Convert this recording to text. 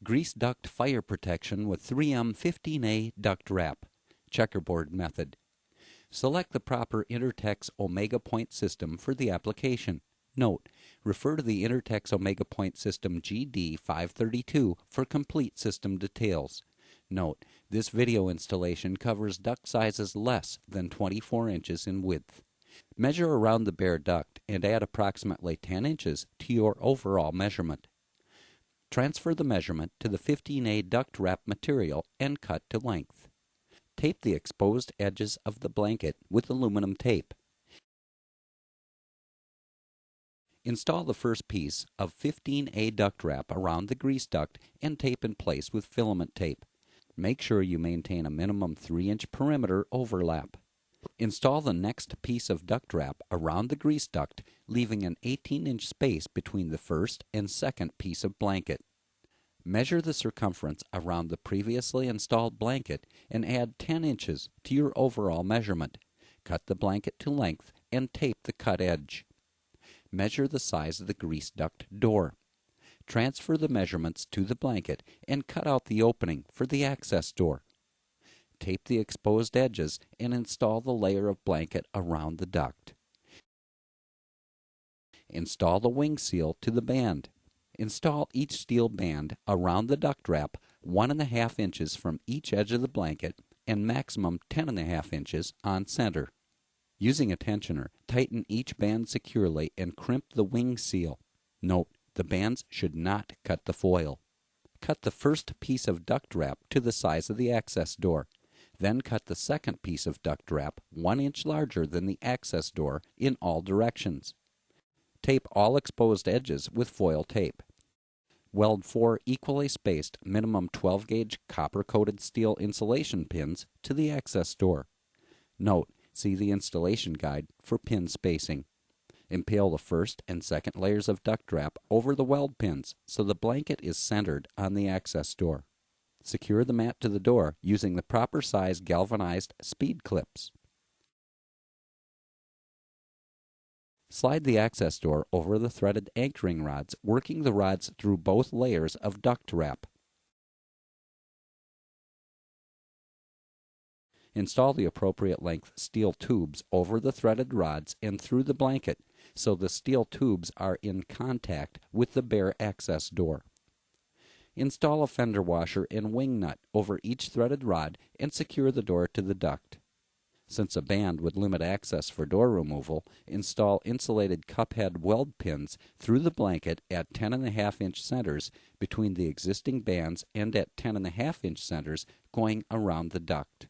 Grease duct fire protection with 3M 15A duct wrap. Checkerboard method. Select the proper Intertex Omega Point system for the application. Note, refer to the Intertex Omega Point system GD532 for complete system details. Note, this video installation covers duct sizes less than 24 inches in width. Measure around the bare duct and add approximately 10 inches to your overall measurement. Transfer the measurement to the 15A duct wrap material and cut to length. Tape the exposed edges of the blanket with aluminum tape. Install the first piece of 15A duct wrap around the grease duct and tape in place with filament tape. Make sure you maintain a minimum 3-inch perimeter overlap. Install the next piece of duct wrap around the grease duct, leaving an 18-inch space between the first and second piece of blanket. Measure the circumference around the previously installed blanket and add 10 inches to your overall measurement. Cut the blanket to length and tape the cut edge. Measure the size of the grease duct door. Transfer the measurements to the blanket and cut out the opening for the access door. Tape the exposed edges and install the layer of blanket around the duct. Install the wing seal to the band. Install each steel band around the duct wrap 1.5 inches from each edge of the blanket and maximum 10.5 inches on center. Using a tensioner, tighten each band securely and crimp the wing seal. Note, the bands should not cut the foil. Cut the first piece of duct wrap to the size of the access door. Then cut the second piece of duct wrap 1 inch larger than the access door in all directions. Tape all exposed edges with foil tape. Weld 4 equally spaced minimum 12-gauge copper-coated steel insulation pins to the access door. Note, see the installation guide for pin spacing. Impale the first and second layers of duct wrap over the weld pins so the blanket is centered on the access door. Secure the mat to the door using the proper size galvanized speed clips. Slide the access door over the threaded anchoring rods, working the rods through both layers of duct wrap. Install the appropriate length steel tubes over the threaded rods and through the blanket so the steel tubes are in contact with the bare access door. Install a fender washer and wing nut over each threaded rod and secure the door to the duct. Since a band would limit access for door removal, install insulated cuphead weld pins through the blanket at 10.5-inch centers between the existing bands and at 10.5-inch centers going around the duct.